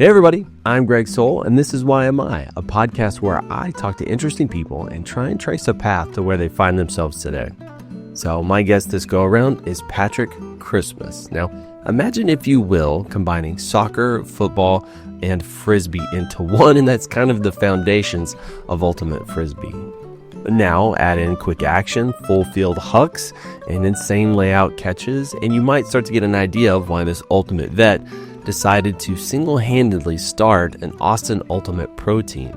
Hey everybody, I'm Greg Sowell, and this is Why Am I, a podcast where I talk to interesting people and try and trace a path to where they find themselves today. So my guest this go-around is Patrick Christmas. Now, imagine, if you will, combining soccer, football, and frisbee into one, and that's kind of the foundations of ultimate frisbee. Now add in quick action, full field hucks, and insane layout catches, and you might start to get an idea of why this ultimate vet decided to single-handedly start an Austin Ultimate Pro team.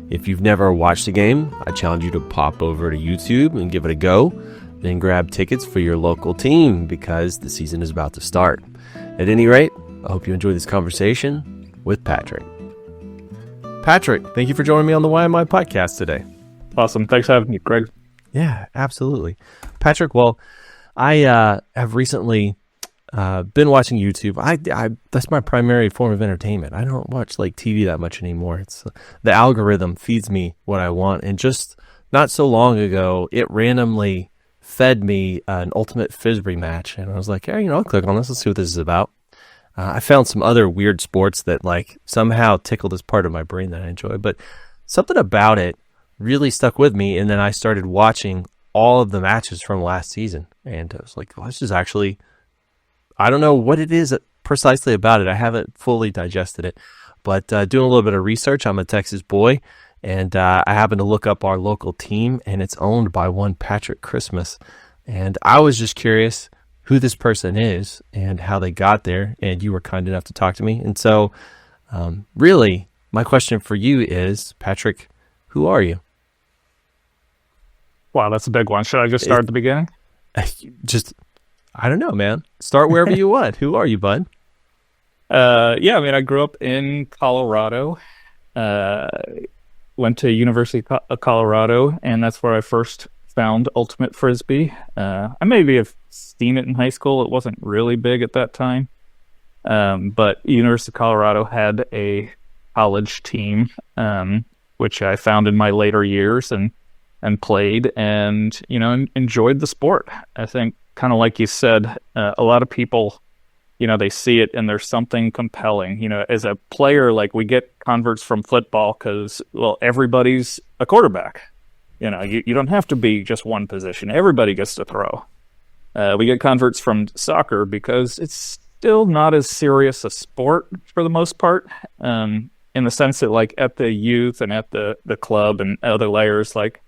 If you've never watched the game, I challenge you to pop over to YouTube and give it a go, then grab tickets for your local team because the season is about to start. At any rate, I hope you enjoy this conversation with Patrick. Patrick, thank you for joining me on the Why Am I podcast today. Awesome. Thanks for having me, Greg. Yeah, absolutely. Patrick, well, I have recently been watching YouTube. I that's my primary form of entertainment. I don't watch like TV that much anymore. It's the algorithm feeds me what I want, and just not so long ago, it randomly fed me an ultimate frisbee match, and I was like, hey, I'll click on this. Let's see what this is about. I found some other weird sports that like somehow tickle this part of my brain that I enjoy, but something about it really stuck with me, and then I started watching all of the matches from last season, and I was like, well, this is actually, I don't know what it is precisely about it. I haven't fully digested it, but doing a little bit of research, I'm a Texas boy, and I happened to look up our local team, and it's owned by one Patrick Christmas, and I was just curious who this person is and how they got there, and you were kind enough to talk to me, and so really, my question for you is, Patrick, who are you? Wow, that's a big one. Should I just start at the beginning? I don't know, man. Start wherever you want. Who are you, bud? I grew up in Colorado. Went to University of Colorado, and that's where I first found Ultimate Frisbee. I maybe have seen it in high school. It wasn't really big at that time. But University of Colorado had a college team, which I found in my later years and played and, enjoyed the sport. I think, kind of like you said, a lot of people, they see it and there's something compelling. As a player, like we get converts from football because, well, everybody's a quarterback. You don't have to be just one position. Everybody gets to throw. We get converts from soccer because it's still not as serious a sport for the most part, in the sense that like at the youth and at the club and other layers, like,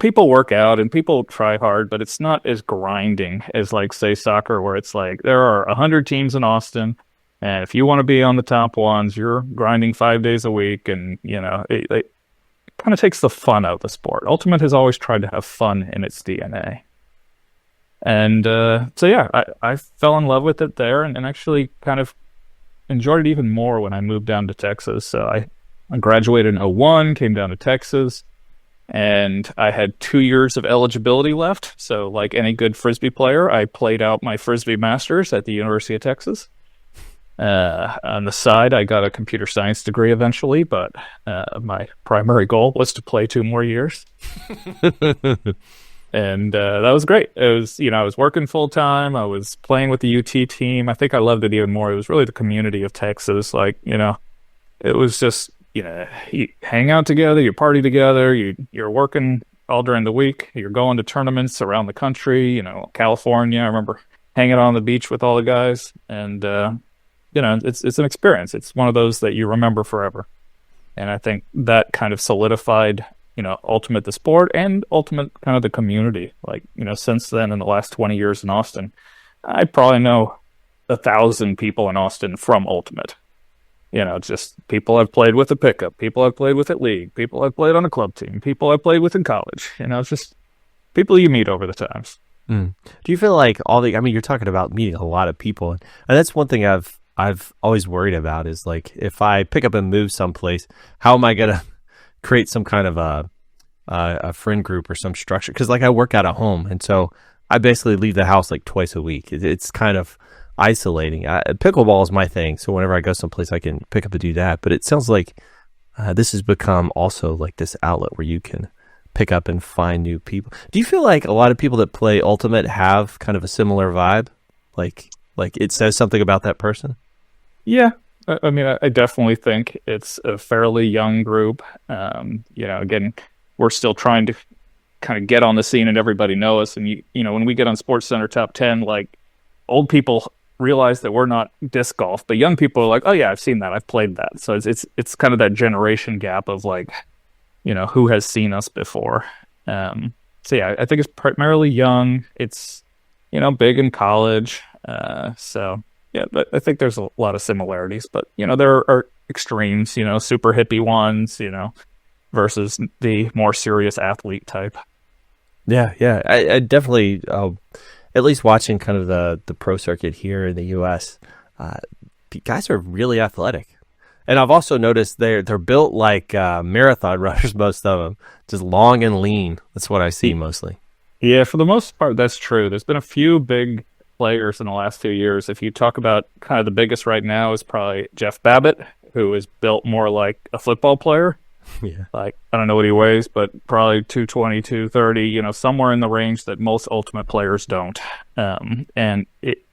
people work out and people try hard, but it's not as grinding as, like, say, soccer, where it's like there are 100 teams in Austin, and if you want to be on the top ones, you're grinding 5 days a week, and, it kind of takes the fun out of the sport. Ultimate has always tried to have fun in its DNA. And I fell in love with it there and actually kind of enjoyed it even more when I moved down to Texas. So I graduated in 2001, came down to Texas, and I had 2 years of eligibility left. So like any good Frisbee player, I played out my Frisbee Masters at the University of Texas. On the side, I got a computer science degree eventually, but my primary goal was to play 2 more years. And that was great. It was, I was working full time. I was playing with the UT team. I think I loved it even more. It was really the community of Texas. Like, it was just, you hang out together, you party together, you're working all during the week, you're going to tournaments around the country, California. I remember hanging out on the beach with all the guys, and it's an experience. It's one of those that you remember forever. And I think that kind of solidified, Ultimate the sport and Ultimate kind of the community. Like, since then, in the last 20 years in Austin, I probably know 1,000 people in Austin from Ultimate. Just people I've played with at pickup, people I've played with at league, people I've played on a club team, people I've played with in college. It's just people you meet over the times. Do you feel like you're talking about meeting a lot of people, and that's one thing I've always worried about is, like, if I pick up and move someplace, how am I going to create some kind of a friend group or some structure? Because, like, I work out at home, and so I basically leave the house like twice a week. It's kind of isolating. Pickleball is my thing, so whenever I go someplace, I can pick up and do that. But it sounds like this has become also like this outlet where you can pick up and find new people. Do you feel like a lot of people that play Ultimate have kind of a similar vibe? Like it says something about that person? Yeah, I mean, I definitely think it's a fairly young group. Again, we're still trying to kind of get on the scene and everybody know us. And when we get on Sports Center Top 10, like old people realize that we're not disc golf, but young people are like, oh yeah, I've seen that, I've played that. So it's kind of that generation gap of like, who has seen us before. So yeah, I think it's primarily young. It's big in college. So yeah, but I think there's a lot of similarities, but there are extremes, super hippie ones, versus the more serious athlete type. Yeah, yeah. I definitely, at least watching kind of the pro circuit here in the U.S., guys are really athletic. And I've also noticed they're built like marathon runners, most of them, just long and lean. That's what I see mostly. Yeah, for the most part, that's true. There's been a few big players in the last few years. If you talk about kind of the biggest right now is probably Jeff Babbitt, who is built more like a football player. Yeah. Like, I don't know what he weighs, but probably 220, 230, somewhere in the range that most ultimate players don't. And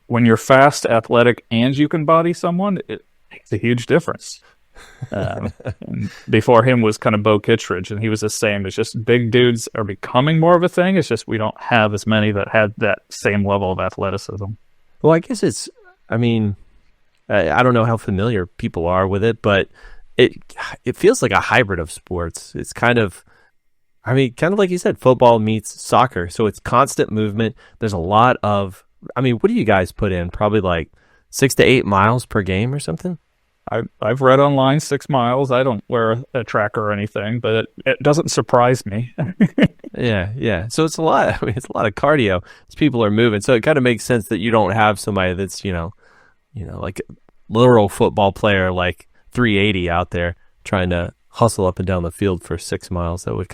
when you're fast, athletic, and you can body someone, it makes a huge difference. And before him was kind of Bo Kittredge, and he was the same. It's just big dudes are becoming more of a thing. It's just we don't have as many that had that same level of athleticism. Well, I guess I don't know how familiar people are with it, but it feels like a hybrid of sports. It's kind of like you said, football meets soccer. So it's constant movement. There's a lot of, what do you guys put in? Probably like 6 to 8 miles per game or something? I've read online 6 miles. I don't wear a tracker or anything, but it doesn't surprise me. Yeah. So it's a lot. It's a lot of cardio as people are moving. So it kind of makes sense that you don't have somebody that's, like a literal football player, like 380 out there trying to hustle up and down the field for 6 miles. That would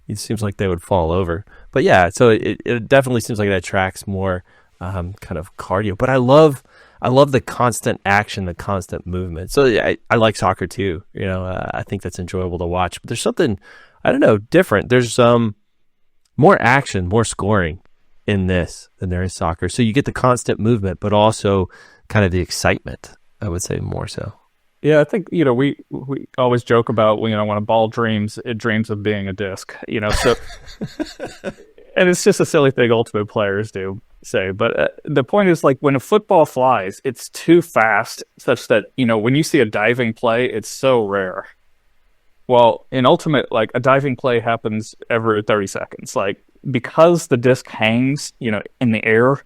it seems like they would fall over. But yeah, so it definitely seems like that tracks more kind of cardio. But I love the constant action, the constant movement. So I like soccer too. I think that's enjoyable to watch. But there's something, I don't know, different. There's more action, more scoring in this than there is soccer. So you get the constant movement, but also kind of the excitement, I would say more so. Yeah, I think, we always joke about, when a ball dreams, it dreams of being a disc, so, and it's just a silly thing ultimate players do say. But the point is, like, when a football flies, it's too fast such that, when you see a diving play, it's so rare. Well, in ultimate, like, a diving play happens every 30 seconds. Like, because the disc hangs, in the air,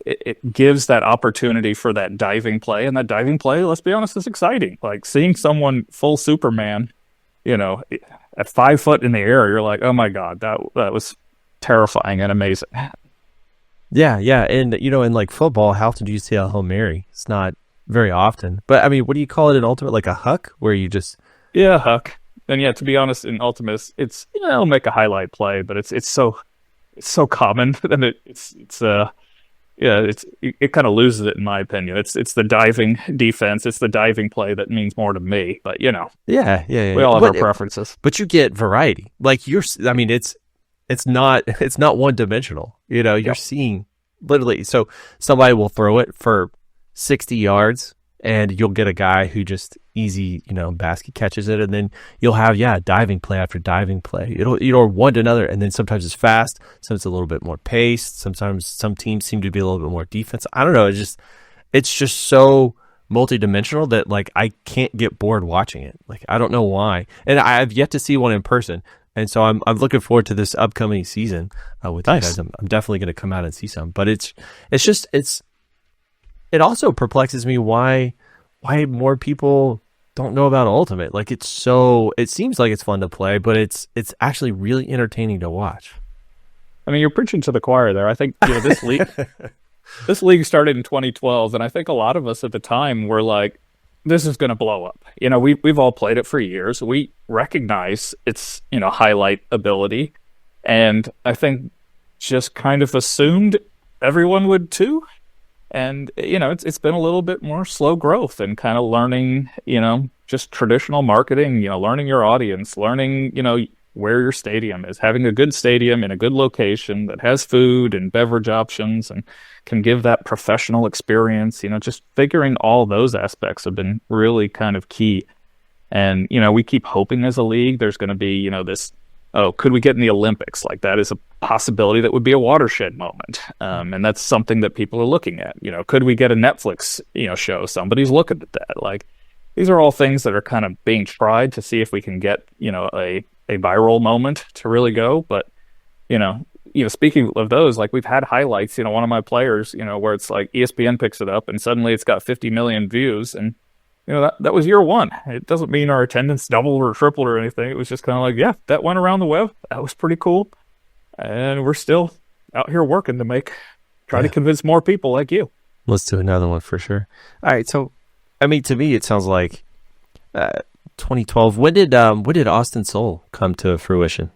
it gives that opportunity for that diving play. And that diving play, let's be honest, is exciting. Like, seeing someone full Superman, at 5 foot in the air, you're like, oh my God, that was terrifying and amazing. Yeah. And, in like football, how often do you see a Hail Mary? It's not very often. But, what do you call it in ultimate? Like a huck, where you just... Yeah, huck. And yeah, to be honest, in ultimate, it's, it'll make a highlight play, but it's so common. And it kind of loses it, in my opinion. It's the diving defense, it's the diving play that means more to me. But yeah. We all have our preferences. But you get variety. Like it's not one dimensional. You're seeing literally. So somebody will throw it for 60 yards, and you'll get a guy who just easy, basket catches it, and then you'll have diving play after diving play. It'll one to another, and then sometimes it's fast, sometimes it's a little bit more paced. Sometimes some teams seem to be a little bit more defense. I don't know. It's just so multidimensional that like I can't get bored watching it. Like I don't know why, and I've yet to see one in person, and so I'm looking forward to this upcoming season with you guys. I'm definitely going to come out and see some, but it also perplexes me why more people don't know about Ultimate. Like it seems like it's fun to play, but it's actually really entertaining to watch. You're preaching to the choir there. I think this league started in 2012, and I think a lot of us at the time were like, this is going to blow up. We've all played it for years. We recognize its, highlight ability, and I think just kind of assumed everyone would too. And, it's been a little bit more slow growth and kind of learning, just traditional marketing, learning your audience, learning, where your stadium is. Having a good stadium in a good location that has food and beverage options and can give that professional experience, just figuring all those aspects have been really kind of key. And, we keep hoping as a league there's going to be, this, oh, could we get in the Olympics? Like, that is a possibility that would be a watershed moment. And that's something that people are looking at. Could we get a Netflix, show? Somebody's looking at that. Like, these are all things that are kind of being tried to see if we can get, a viral moment to really go. But, speaking of those, like, we've had highlights, one of my players, where it's like ESPN picks it up and suddenly it's got 50 million views. And, that was year one. It doesn't mean our attendance doubled or tripled or anything. It was just kind of like, yeah, that went around the web. That was pretty cool. And we're still out here working to try to convince more people like you. Let's do another one for sure. All right. So, I mean, to me, it sounds like 2012. When did Austin Soul come to fruition?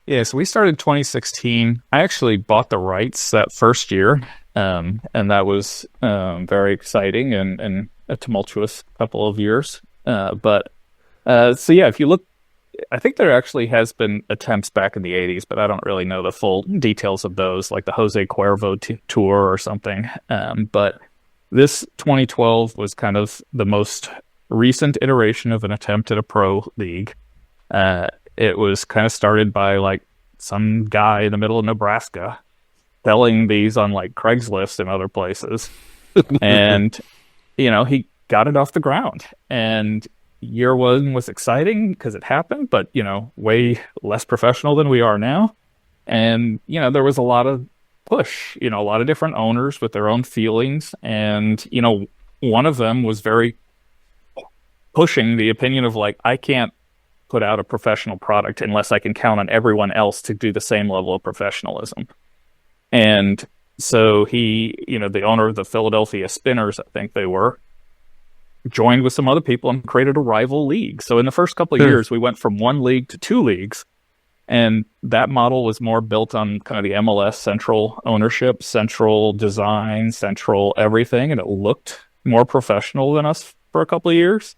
Yeah, so we started 2016. I actually bought the rights that first year, and that was very exciting and a tumultuous couple of years. So yeah, if you look, I think there actually has been attempts back in the 80s, but I don't really know the full details of those, like the Jose Cuervo tour or something. But this 2012 was kind of the most recent iteration of an attempt at a pro league. It was kind of started by like some guy in the middle of Nebraska selling these on like Craigslist and other places. And, he got it off the ground. And year one was exciting because it happened, but, way less professional than we are now. And, there was a lot of push, a lot of different owners with their own feelings. And, one of them was very pushing the opinion of like, I can't put out a professional product unless I can count on everyone else to do the same level of professionalism. And so he, the owner of the Philadelphia Spinners, I think they were, joined with some other people and created a rival league. So in the first couple of years, we went from one league to two leagues. And that model was more built on kind of the MLS central ownership, central design, central everything. And it looked more professional than us for a couple of years.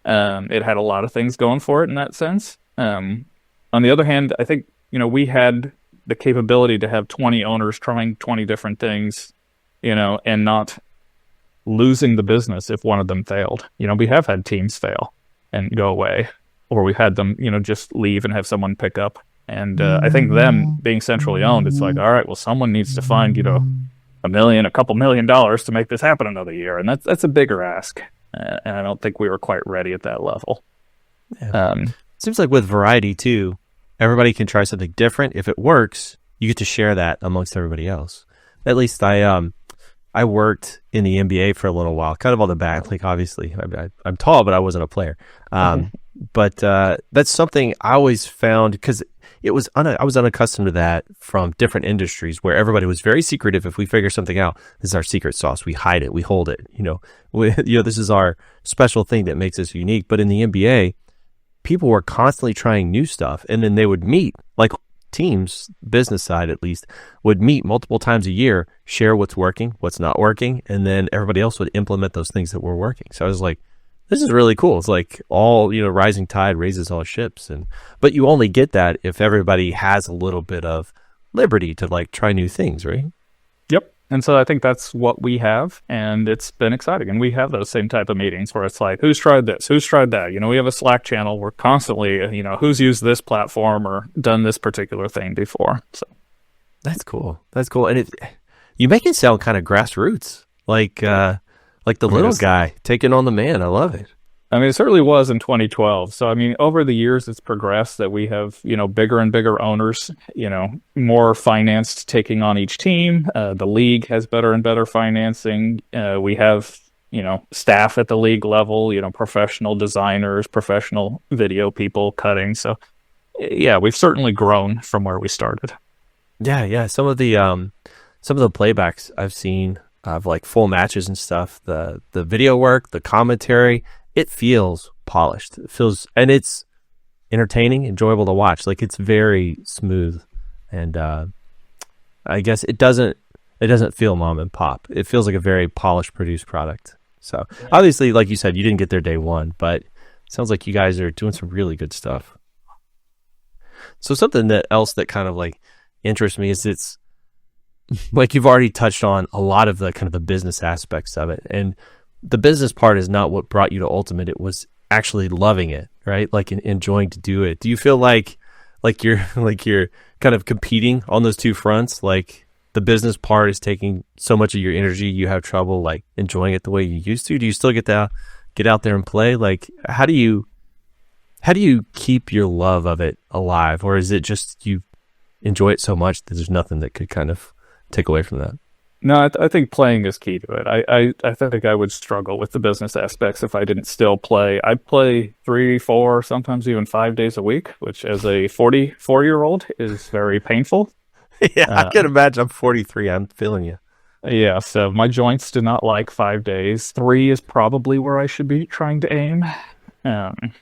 It had a lot of things going for it in that sense. On the other hand, I think, we had the capability to have 20 owners trying 20 different things, and not losing the business if one of them failed. We have had teams fail and go away, or we've had them, just leave and have someone pick up. And I think them being centrally owned, it's like, all right, well, someone needs to find, a couple million dollars to make this happen another year. And that's a bigger ask. And I don't think we were quite ready at that level. Yeah. Seems like with variety too, everybody can try something different. If it works, you get to share that amongst everybody else. At least I worked in the NBA for a little while, kind of on the back. Like obviously, I'm tall, but I wasn't a player. But that's something I always found because I was unaccustomed to that from different industries where everybody was very secretive. If we figure something out, this is our secret sauce. We hide it. We hold it. This is our special thing that makes us unique. But in the NBA, people were constantly trying new stuff, and then they would meet, like teams, business side at least, would meet multiple times a year, share what's working, what's not working, and then everybody else would implement those things that were working. So I was like, this is really cool. It's like all, rising tide raises all ships. But you only get that if everybody has a little bit of liberty to like try new things, right? Yep. And so I think that's what we have, and it's been exciting. And we have those same type of meetings where it's like, who's tried this? Who's tried that? We have a Slack channel. We're constantly, who's used this platform or done this particular thing before. So that's cool. That's cool. And you make it sound kind of grassroots, like the little guy taking on the man. I love it. I mean, it certainly was in 2012. So, I mean, over the years, it's progressed that we have, bigger and bigger owners, more financed taking on each team. The league has better and better financing. We have, staff at the league level, professional designers, professional video people cutting. So, yeah, we've certainly grown from where we started. Yeah. Some of the playbacks I've seen of like full matches and stuff, the video work, the commentary, it feels polished. And it's entertaining, enjoyable to watch. Like it's very smooth, and I guess it doesn't feel mom and pop. It feels like a very polished, produced product. So obviously, like you said, you didn't get there day one, but it sounds like you guys are doing some really good stuff. So something that else that kind of like interests me is it's like you've already touched on a lot of the kind of the business aspects of it, and the business part is not what brought you to Ultimate. It was actually loving it, right? Like enjoying to do it. Do you feel like you're like you're kind of competing on those two fronts? Like the business part is taking so much of your energy, you have trouble like enjoying it the way you used to. Do you still get out there and play? Like how do you keep your love of it alive, or is it just you enjoy it so much that there's nothing that could kind of take away from that? No, I think playing is key to it. I think I would struggle with the business aspects if I didn't still play. I play 3, 4, sometimes even 5 days a week, which as a 44-year-old is very painful. Yeah, I can imagine. I'm 43. I'm feeling you. Yeah, so my joints do not like 5 days. 3 is probably where I should be trying to aim. Um,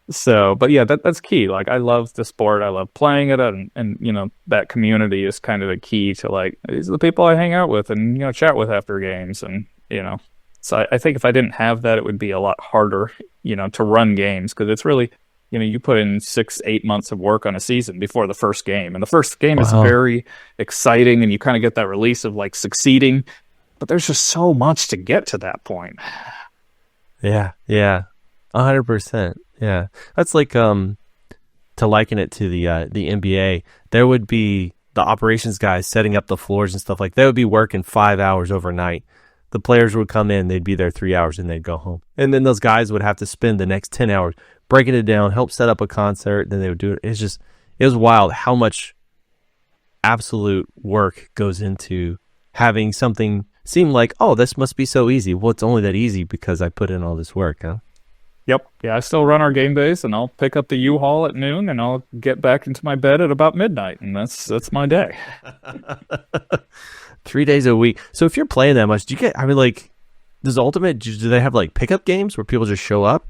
So, but yeah, that's key. Like, I love the sport. I love playing it, and you know, that community is kind of the key to like these are the people I hang out with and you know chat with after games, and you know, so I think if I didn't have that, it would be a lot harder, you know, to run games because it's really, you know, you put in 6, 8 months of work on a season before the first game, and the first game is Wow. very exciting, and you kind of get that release of like succeeding, but there's just so much to get to that point. Yeah, yeah, 100%. Yeah, that's like to liken it to the NBA. There would be the operations guys setting up the floors and stuff like they would be working 5 hours overnight. The players would come in, they'd be there 3 hours, and they'd go home. And then those guys would have to spend the next 10 hours breaking it down, help set up a concert. Then they would do it. It was wild how much absolute work goes into having something seem like, oh, this must be so easy. Well, it's only that easy because I put in all this work, huh? Yep. Yeah, I still run our game days, and I'll pick up the U-Haul at noon, and I'll get back into my bed at about midnight, and that's my day. 3 days a week. So if you're playing that much, do you get? I mean, like, does Ultimate? Do they have like pickup games where people just show up?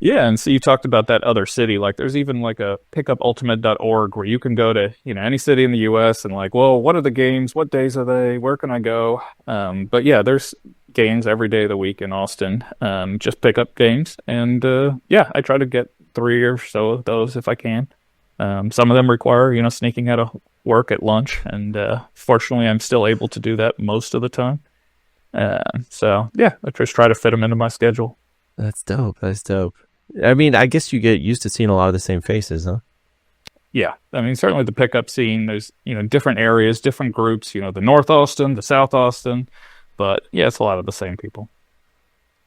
Yeah, and so you talked about that other city. Like, there's even like a pickupultimate.org where you can go to, you know, any city in the U.S. and like, well, what are the games? What days are they? Where can I go? But yeah, there's games every day of the week in Austin. Just pickup games, and yeah, I try to get 3 or so of those if I can. Some of them require, you know, sneaking out of work at lunch, and fortunately, I'm still able to do that most of the time. So yeah, I just try to fit them into my schedule. That's dope. That's dope. I mean, I guess you get used to seeing a lot of the same faces, huh? Yeah, I mean, certainly the pickup scene, there's, you know, different areas, different groups, you know, the North Austin, the South Austin, but yeah, it's a lot of the same people.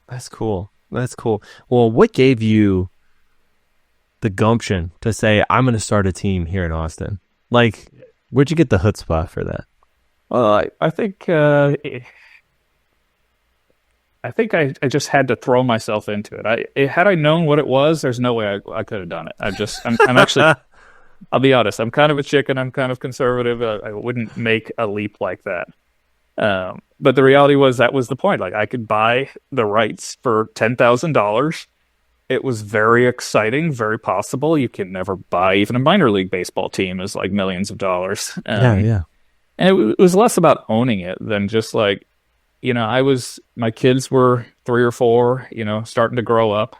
That's cool. That's cool. Well, what gave you the gumption to say, I'm going to start a team here in Austin? Like, where'd you get the chutzpah for that? Well, I think I just had to throw myself into it. Had I known what it was, there's no way I could have done it. I'm actually, I'll be honest, I'm kind of a chicken. I'm kind of conservative. I wouldn't make a leap like that. But the reality was that was the point. Like, I could buy the rights for $10,000. It was very exciting, very possible. You can never buy even a minor league baseball team is like millions of dollars. Yeah. And it was less about owning it than just like, you know, my kids were 3 or 4, you know, starting to grow up,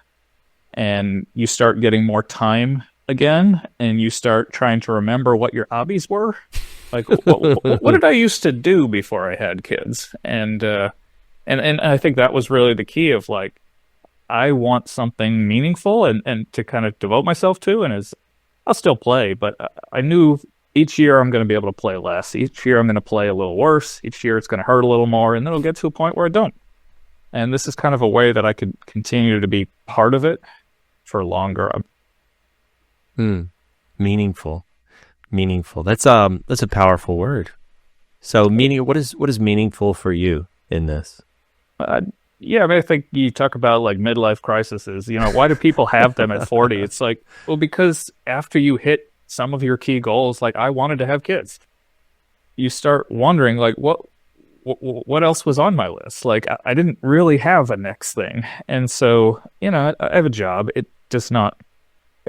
and you start getting more time again, and you start trying to remember what your hobbies were. Like, what did I used to do before I had kids? And I think that was really the key of like, I want something meaningful and to kind of devote myself to, and I'll still play, but I knew each year I'm going to be able to play less. Each year I'm going to play a little worse. Each year it's going to hurt a little more, and then it'll get to a point where I don't. And this is kind of a way that I could continue to be part of it for longer. Meaningful. That's a powerful word. So what is meaningful for you in this? Yeah, I mean, I think you talk about like midlife crises. You know, why do people have them at 40? It's like, well, because after you hit some of your key goals, like I wanted to have kids, you start wondering like, what else was on my list? Like, I didn't really have a next thing. And so, you know, I have a job. It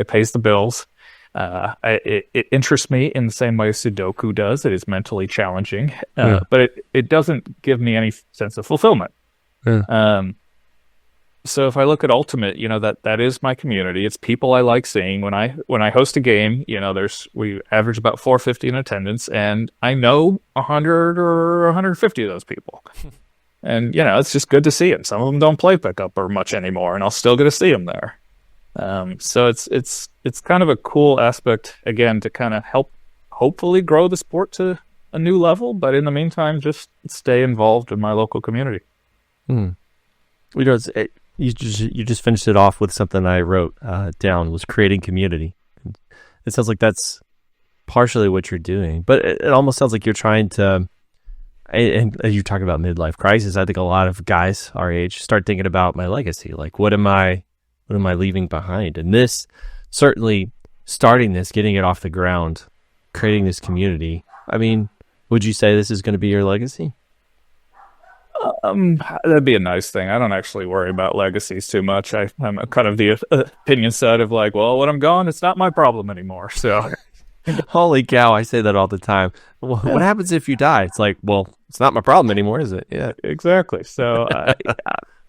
pays the bills. It interests me in the same way Sudoku does. It is mentally challenging, but it doesn't give me any sense of fulfillment. Yeah. So if I look at Ultimate, that is my community. It's people I like seeing. When I host a game, we average about 450 in attendance, and I know 100 or 150 of those people. And it's just good to see them. Some of them don't play pickup or much anymore, and I'll still get to see them there. So it's kind of a cool aspect again to kind of help hopefully grow the sport to a new level, but in the meantime, just stay involved in my local community. Hmm. You just finished it off with something I wrote down, was creating community. It sounds like that's partially what you're doing, but it almost sounds like you're trying to, and you're talking about midlife crisis. I think a lot of guys our age start thinking about my legacy. Like, what am I leaving behind? And this, certainly starting this, getting it off the ground, creating this community. I mean, would you say this is going to be your legacy? That'd be a nice thing. I don't actually worry about legacies too much. I'm kind of the opinion side of like, well, when I'm gone, it's not my problem anymore. So, holy cow, I say that all the time. Well, what happens if you die? It's like, well, it's not my problem anymore, is it? Yeah, exactly. So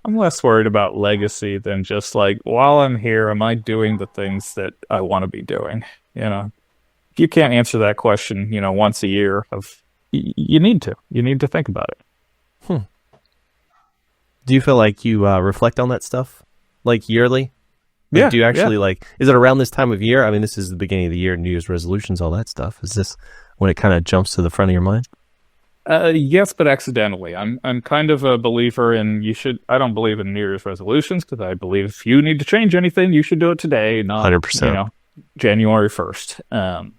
I'm less worried about legacy than just like, while I'm here, am I doing the things that I want to be doing? If you can't answer that question, once a year, you need to think about it. Do you feel like you reflect on that stuff like yearly? Yeah. Do you actually is it around this time of year? I mean, this is the beginning of the year, New Year's resolutions, all that stuff. Is this when it kind of jumps to the front of your mind? Yes, but accidentally. I'm kind of a believer in I don't believe in New Year's resolutions, because I believe if you need to change anything, you should do it today, not 100%. January 1st.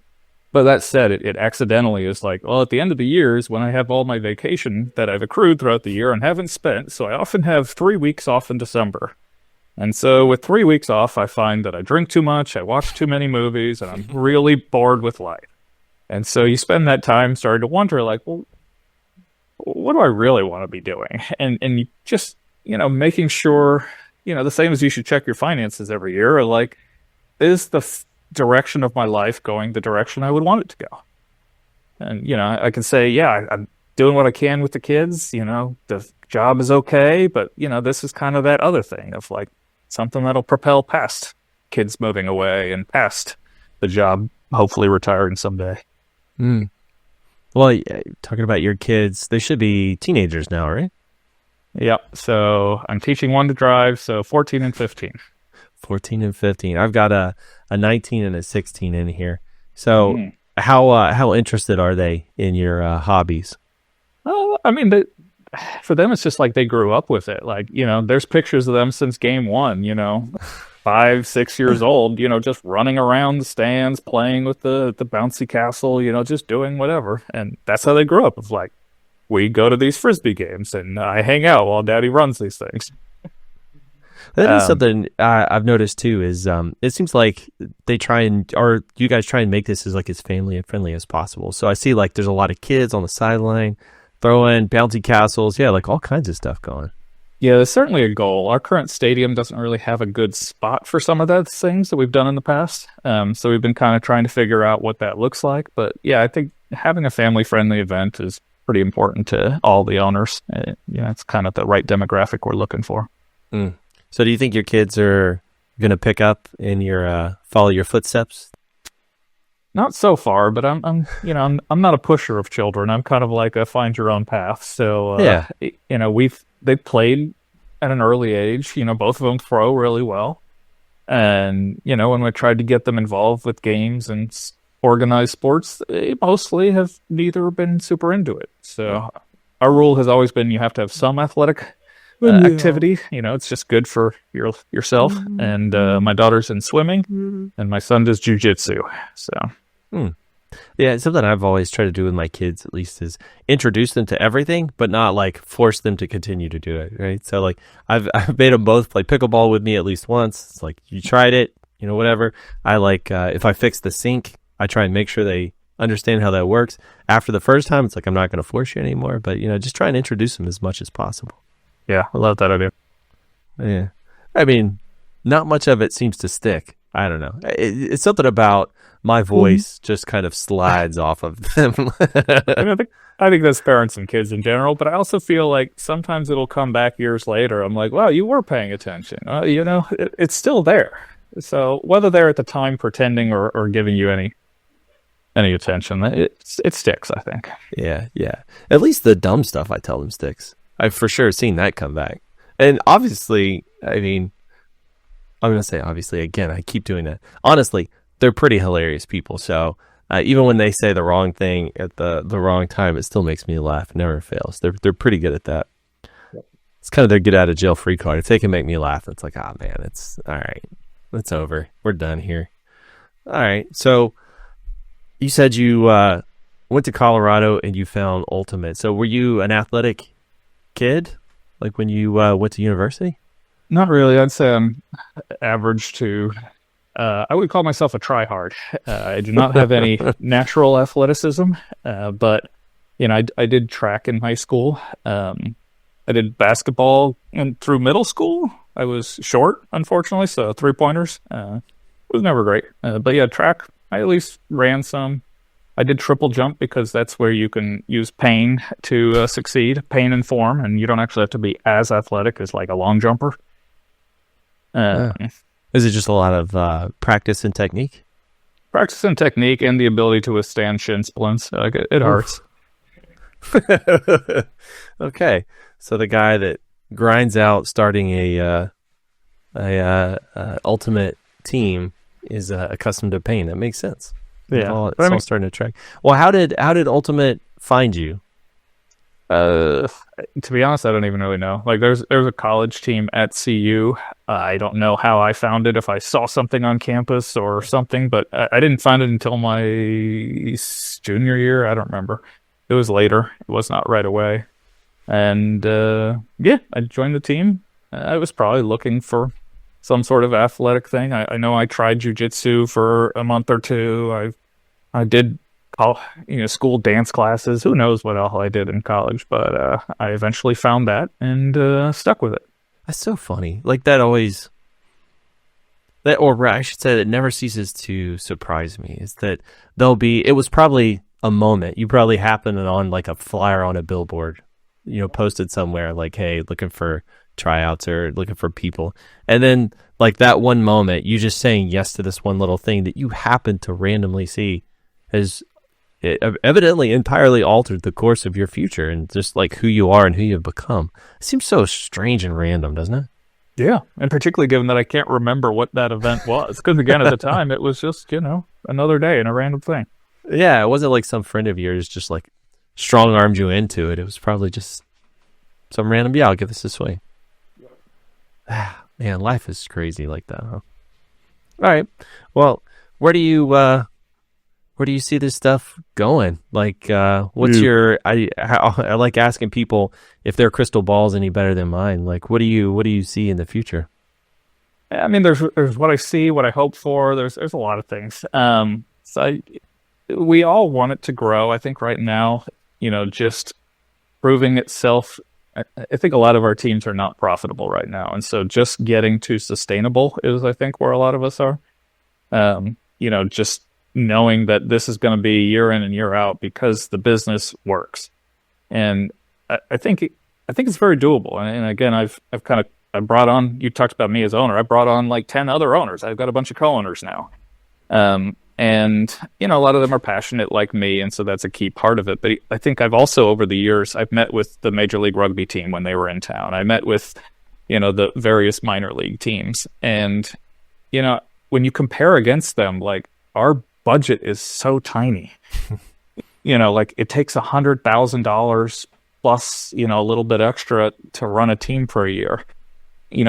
But that said, it accidentally is like, well, at the end of the year is when I have all my vacation that I've accrued throughout the year and haven't spent. So I often have 3 weeks off in December. And so with 3 weeks off, I find that I drink too much, I watch too many movies, and I'm really bored with life. And so you spend that time starting to wonder, like, well, what do I really want to be doing? And you just, making sure, the same as you should check your finances every year, or like, is the direction of my life going the direction I would want it to go? And I can say, yeah, I'm doing what I can with the kids, the job is okay, but this is kind of that other thing of like something that'll propel past kids moving away and past the job hopefully retiring someday. Well, talking about your kids, they should be teenagers now, right? Yep. So I'm teaching one to drive, so 14 and 15. 14 and 15. I've got a 19 and a 16 in here. So how interested are they in your hobbies? I mean, for them, it's just like they grew up with it. Like, there's pictures of them since game one, 5, 6 years old, just running around the stands, playing with the bouncy castle, just doing whatever. And that's how they grew up. It's like, we go to these frisbee games and I hang out while daddy runs these things. That is something I've noticed too, is it seems like they or you guys try and make this as like as family and friendly as possible. So I see like there's a lot of kids on the sideline throwing bouncy castles. Yeah, like all kinds of stuff going. Yeah, there's certainly a goal. Our current stadium doesn't really have a good spot for some of those things that we've done in the past. So we've been kind of trying to figure out what that looks like. But yeah, I think having a family-friendly event is pretty important to all the owners. It's kind of the right demographic we're looking for. So do you think your kids are going to pick up in your follow your footsteps? Not so far, but I'm not a pusher of children. I'm kind of like a find your own path. So they played at an early age. Both of them throw really well, and when we tried to get them involved with games and organized sports, they mostly have neither been super into it. So our rule has always been you have to have some athletic activity. It's just good for yourself. And my daughter's in swimming, and my son does jujitsu. So. Yeah, something I've always tried to do with my kids, at least, is introduce them to everything, but not like force them to continue to do it, right? So like I've made them both play pickleball with me at least once. It's like, you tried it, whatever. I like if I fix the sink, I try and make sure they understand how that works. After the first time, it's like, I'm not going to force you anymore, but just try and introduce them as much as possible. Yeah, I love that idea. Yeah, I mean, not much of it seems to stick. I don't know. It's something about my voice just kind of slides off of them. I mean, I think that's parents and kids in general, but I also feel like sometimes it'll come back years later. I'm like, wow, you were paying attention. It's still there. So whether they're at the time pretending or giving you any attention, it sticks, I think. Yeah, yeah. At least the dumb stuff I tell them sticks. I've for sure seen that come back. And obviously, I mean, I'm going to say obviously again, I keep doing that. Honestly, they're pretty hilarious people. So even when they say the wrong thing at the wrong time, it still makes me laugh. It never fails. They're pretty good at that. It's kind of their get out of jail free card. If they can make me laugh, it's like, oh man, it's all right. It's over. We're done here. All right. So you said you went to Colorado and you found Ultimate. So were you an athletic kid, like when you went to university? Not really. I'd say I'm average to. I would call myself a tryhard. I do not have any natural athleticism, but I did track in high school. I did basketball and through middle school. I was short, unfortunately, so 3-pointers was never great. But yeah, track, I at least ran some. I did triple jump because that's where you can use pain to succeed, pain and form, and you don't actually have to be as athletic as like a long jumper. Is it just a lot of practice and technique? Practice and technique and the ability to withstand shin splints. Like it hurts. Okay, so the guy that grinds out starting a ultimate team is accustomed to pain. That makes sense. Yeah, it's all starting to track. Well, how did Ultimate find you? To be honest, I don't even really know. Like, there's a college team at CU. I don't know how I found it, if I saw something on campus or something, but I didn't find it until my junior year. I don't remember. It was later. It was not right away. And yeah, I joined the team. I was probably looking for some sort of athletic thing. I know I tried jujitsu for a month or two. I did school dance classes. Who knows what all I did in college, but I eventually found that and stuck with it. That's so funny. Like that always, or I should say that never ceases to surprise me, is that it was probably a moment. You probably happened on like a flyer on a billboard, posted somewhere like, hey, looking for tryouts or looking for people. And then like that one moment, you just saying yes to this one little thing that you happened to randomly see has evidently entirely altered the course of your future and just like who you are and who you've become. It seems so strange and random, doesn't it? Yeah, and particularly given that I can't remember what that event was. Because again, at the time, it was just, another day and a random thing. Yeah, it wasn't like some friend of yours just like strong-armed you into it. It was probably just some random, I'll give this a swing. Man, life is crazy like that, huh? All right. Well, where do you see this stuff going? Like, what's your? I like asking people if their crystal ball's any better than mine. Like, what do you see in the future? I mean, there's what I see, what I hope for. There's a lot of things. We all want it to grow. I think right now, just proving itself. I think a lot of our teams are not profitable right now, and so just getting to sustainable is, I think, where a lot of us are. Just knowing that this is going to be year in and year out because the business works, and I think it's very doable. And again, I brought on. You talked about me as owner. I brought on like 10 other owners. I've got a bunch of co-owners now, and a lot of them are passionate like me, and so that's a key part of it. But I think I've also over the years I've met with the Major League Rugby team when they were in town. I met with the various minor league teams, and when you compare against them, like our budget is so tiny. Like it takes $100,000 plus, a little bit extra to run a team for a year.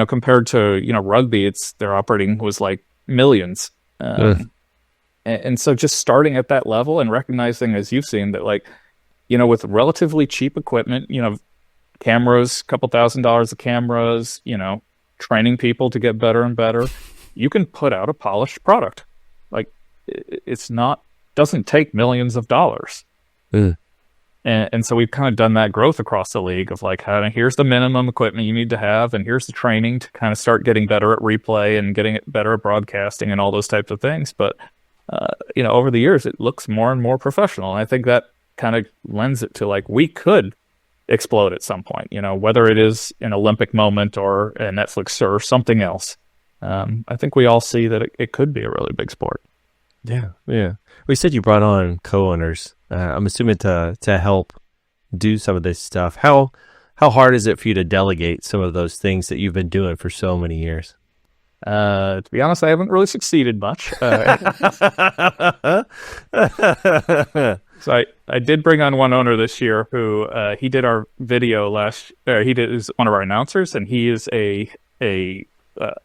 Compared to, rugby, their operating was like millions. And so just starting at that level and recognizing, as you've seen, that like, with relatively cheap equipment, cameras, a couple $1,000s of cameras, training people to get better and better, you can put out a polished product. Like, doesn't take millions of dollars. And so we've kind of done that growth across the league of like, here's the minimum equipment you need to have, and here's the training to kind of start getting better at replay and getting it better at broadcasting and all those types of things. But, over the years, it looks more and more professional. And I think that kind of lends it to like, we could explode at some point, whether it is an Olympic moment or a Netflix or something else. I think we all see that it could be a really big sport. Yeah. We said you brought on co-owners. I'm assuming to help do some of this stuff. How hard is it for you to delegate some of those things that you've been doing for so many years? To be honest, I haven't really succeeded much. So I did bring on one owner this year who he did our video is one of our announcers, and he is an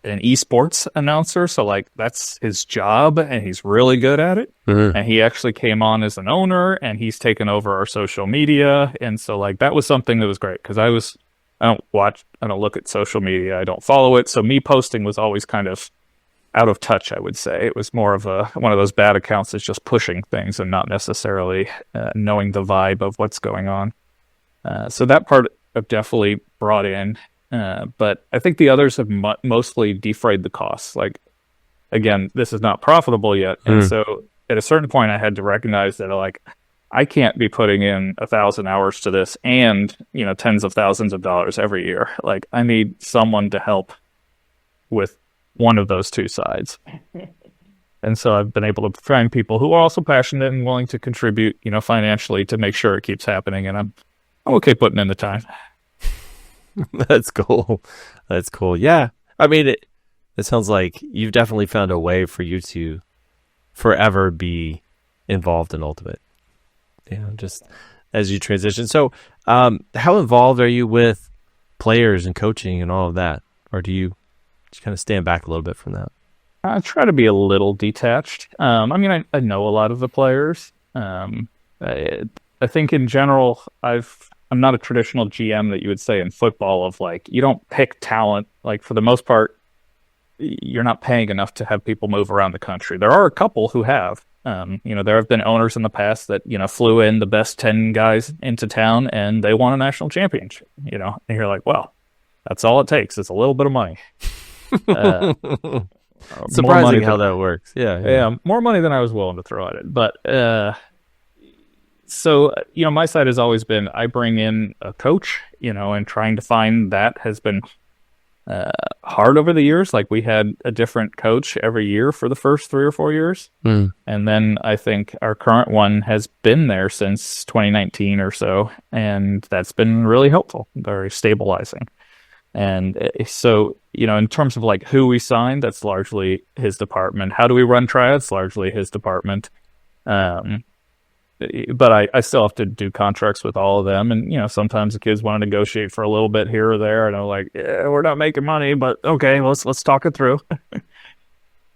esports announcer, so like that's his job, and he's really good at it. Mm-hmm. And he actually came on as an owner, and he's taken over our social media, and so like that was something that was great because I don't look at social media, I don't follow it, so me posting was always kind of out of touch. I would say it was more of one of those bad accounts that's just pushing things and not necessarily knowing the vibe of what's going on. So that part I've definitely brought in. But I think the others have mostly defrayed the costs. Like, again, this is not profitable yet. And so at a certain point, I had to recognize that, like, I can't be putting in 1,000 hours to this and, tens of thousands of dollars every year. Like, I need someone to help with one of those two sides. And so I've been able to find people who are also passionate and willing to contribute, financially to make sure it keeps happening. And I'm okay putting in the time. That's cool. Yeah. I mean, it sounds like you've definitely found a way for you to forever be involved in Ultimate. Just as you transition. So, how involved are you with players and coaching and all of that? Or do you just kind of stand back a little bit from that? I try to be a little detached. I know a lot of the players. I think in general, I'm not a traditional GM that you would say in football of like, you don't pick talent. Like for the most part, you're not paying enough to have people move around the country. There are a couple who have, there have been owners in the past that, flew in the best 10 guys into town and they won a national championship, and you're like, well, that's all it takes. It's a little bit of money. Surprising how that works. Yeah. More money than I was willing to throw at it. But, so, my side has always been, I bring in a coach, and trying to find that has been hard over the years. Like we had a different coach every year for the first 3 or 4 years. And then I think our current one has been there since 2019 or so. And that's been really helpful, very stabilizing. And so, in terms of like who we signed, that's largely his department. How do we run tryouts? Largely his department. But I still have to do contracts with all of them. And, sometimes the kids want to negotiate for a little bit here or there. And I'm like, yeah, we're not making money, but okay, let's talk it through.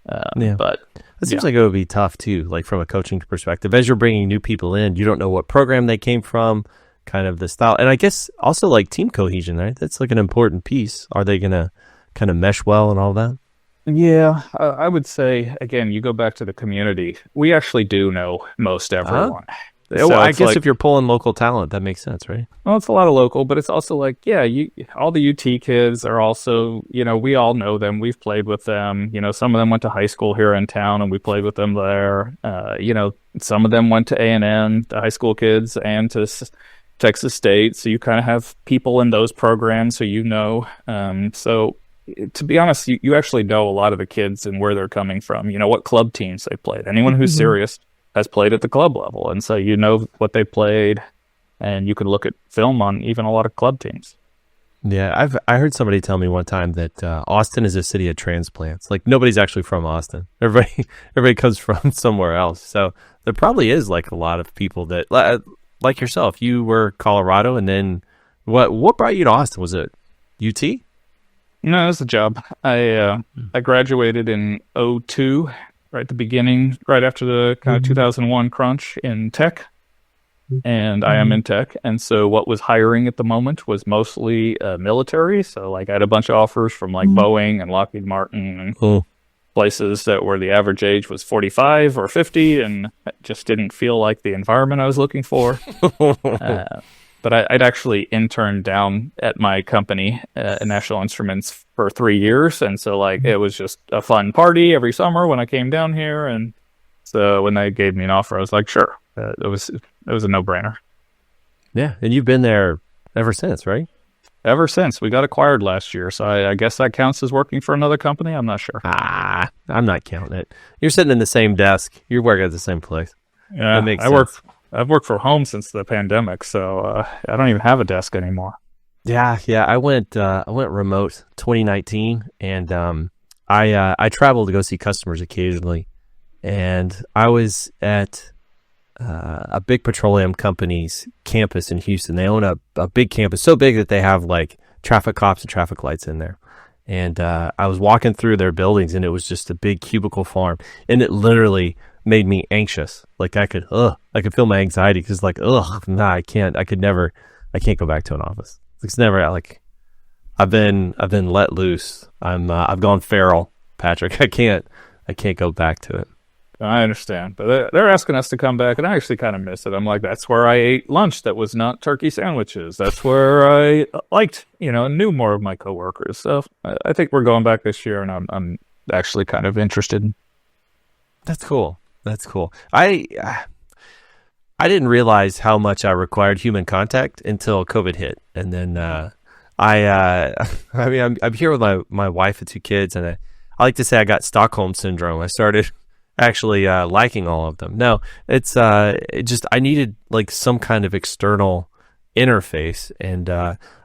But it seems like it would be tough too, like from a coaching perspective, as you're bringing new people in, you don't know what program they came from, kind of the style. And I guess also like team cohesion, right? That's like an important piece. Are they going to kind of mesh well and all that? Yeah, I would say, again, you go back to the community. We actually do know most everyone. So I guess if you're pulling local talent, that makes sense, right? Well, it's a lot of local, but it's also like, all the UT kids are also, we all know them. We've played with them. Some of them went to high school here in town, and we played with them there. Some of them went to A&M, the high school kids, and to Texas State. So you kind of have people in those programs who So to be honest, you actually know a lot of the kids and where they're coming from. What club teams they played. Anyone who's serious has played at the club level, and so what they played, and you can look at film on even a lot of club teams. Yeah, I heard somebody tell me one time that Austin is a city of transplants. Like nobody's actually from Austin. Everybody comes from somewhere else. So there probably is like a lot of people that like yourself. You were Colorado, and then what brought you to Austin? Was it UT? No, it was a job. I graduated in 2002, right at the beginning, right after the kind of 2001 crunch in tech. And I am in tech. And so what was hiring at the moment was mostly military. So like I had a bunch of offers from like Boeing and Lockheed Martin. places that where the average age was 45 or 50, and it just didn't feel like the environment I was looking for. But I'd actually interned down at my company at National Instruments for 3 years, and so like it was just a fun party every summer when I came down here. And so when they gave me an offer, I was like, sure. It was a no-brainer. Yeah, and you've been there ever since, right? Ever since. We got acquired last year, so I guess that counts as working for another company. I'm not sure. I'm not counting it. You're sitting in the same desk. You're working at the same place. Yeah, that makes sense. I've worked from home since the pandemic, so I don't even have a desk anymore. Yeah. I went remote 2019, and I travel to go see customers occasionally, and I was at a big petroleum company's campus in Houston. They own a big campus, so big that they have like traffic cops and traffic lights in there. And I was walking through their buildings, and it was just a big cubicle farm, and it literally made me anxious. Like I could feel my anxiety because I can't go back to an office. It's never like I've been let loose. I've gone feral, Patrick. I can't go back to it. I understand, but they're asking us to come back, and I actually kind of miss it. I'm like, that's where I ate lunch that was not turkey sandwiches. That's where I liked, knew more of my coworkers. So I think we're going back this year, and I'm actually kind of interested. That's cool. I didn't realize how much I required human contact until COVID hit, and then I'm here with my wife and 2 kids, and I like to say I got Stockholm syndrome. I started actually liking all of them. No, it's just I needed like some kind of external interface, and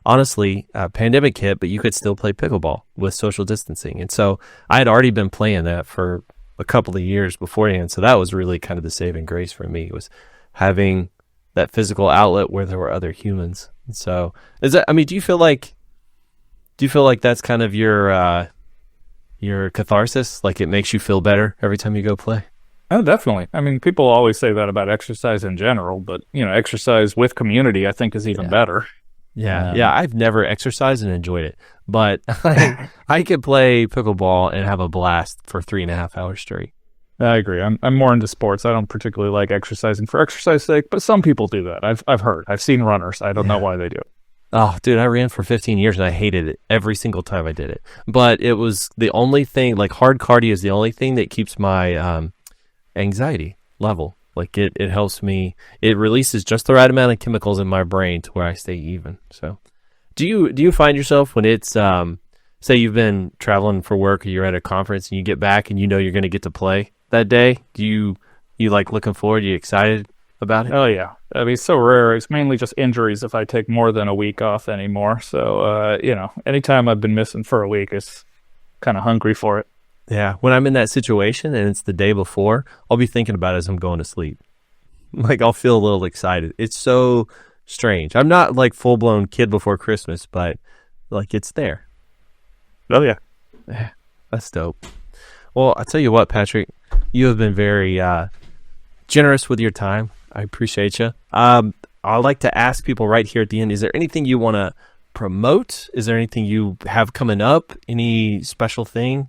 honestly, pandemic hit, but you could still play pickleball with social distancing, and so I had already been playing that for a couple of years beforehand. So that was really kind of the saving grace for me, was having that physical outlet where there were other humans. And so do you feel like that's kind of your catharsis? Like it makes you feel better every time you go play? Oh, definitely. I mean, people always say that about exercise in general, but exercise with community, I think, is even better. Yeah. I've never exercised and enjoyed it, but I could play pickleball and have a blast for 3.5 hours straight. I agree. I'm more into sports. I don't particularly like exercising for exercise sake, but some people do that. I've heard. I've seen runners. I don't know why they do it. Oh, dude, I ran for 15 years and I hated it every single time I did it. But it was the only thing, like hard cardio is the only thing that keeps my anxiety level. Like it helps me. It releases just the right amount of chemicals in my brain to where I stay even. So, do you find yourself when it's say you've been traveling for work or you're at a conference and you get back and you're going to get to play that day? Do you like looking forward? Are you excited about it? Oh yeah. I mean, it's so rare. It's mainly just injuries if I take more than a week off anymore. So anytime I've been missing for a week, it's kind of hungry for it. Yeah, when I'm in that situation and it's the day before, I'll be thinking about it as I'm going to sleep. Like, I'll feel a little excited. It's so strange. I'm not like full-blown kid before Christmas, but like it's there. Oh, yeah. That's dope. Well, I tell you what, Patrick, you have been very generous with your time. I appreciate you. I'd like to ask people right here at the end, is there anything you want to promote? Is there anything you have coming up? Any special thing?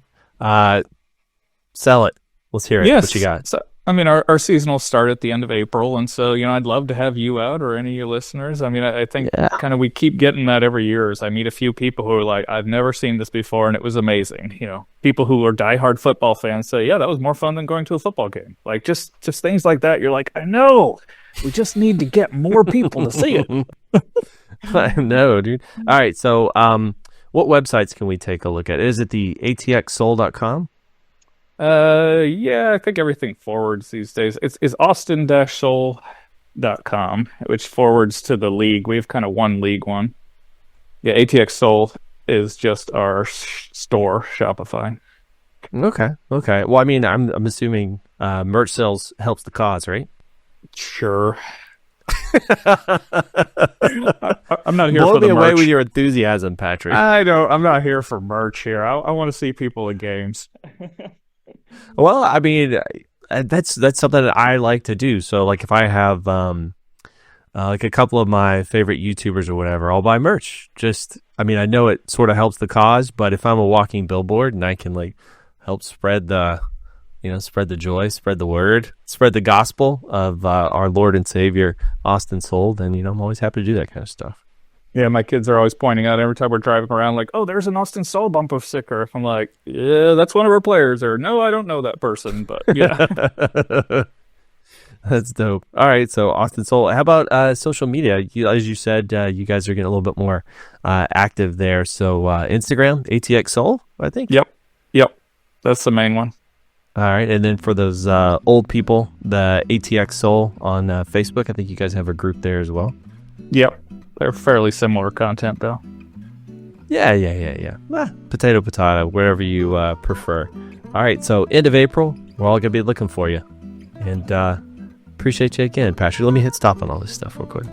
Sell it. Let's hear it. Yes. What you got? So, I mean, our season will start at the end of April, and so I'd love to have you out or any of your listeners. I mean, I think kind of we keep getting that every year. As I meet a few people who are like, I've never seen this before, and it was amazing. People who are diehard football fans say, yeah, that was more fun than going to a football game. Like just things like that. You're like, I know. We just need to get more people to see it. I know, dude. All right, so what websites can we take a look at? Is it the atxsoul.com? Yeah, I think everything forwards these days. It's austin-soul.com, which forwards to the league. We have kind of one league one. Yeah, ATX Soul is just our store, Shopify. Okay. Well, I mean, I'm assuming merch sales helps the cause, right? Sure. I'm not here Blow for the me merch. away with your enthusiasm, Patrick. I'm not here for merch here. I want to see people at games. Well, I mean, that's something that I like to do. So, like, if I have like a couple of my favorite YouTubers or whatever, I'll buy merch. I know it sort of helps the cause, but if I'm a walking billboard and I can like help spread the joy, spread the word, spread the gospel of our Lord and Savior, Austin Soul, then, I'm always happy to do that kind of stuff. Yeah, my kids are always pointing out every time we're driving around, like, oh, there's an Austin Soul bump of sticker. I'm like, yeah, that's one of our players. Or, no, I don't know that person. But yeah. That's dope. All right, so Austin Soul. How about social media? As you said, you guys are getting a little bit more active there. So Instagram, ATX Soul, I think? Yep. That's the main one. All right, and then for those old people, the ATX Soul on Facebook, I think you guys have a group there as well. Yep. They're fairly similar content, though. Yeah. Potato, wherever you prefer. All right, so end of April, we're all going to be looking for you. And appreciate you again, Patrick. Let me hit stop on all this stuff real quick.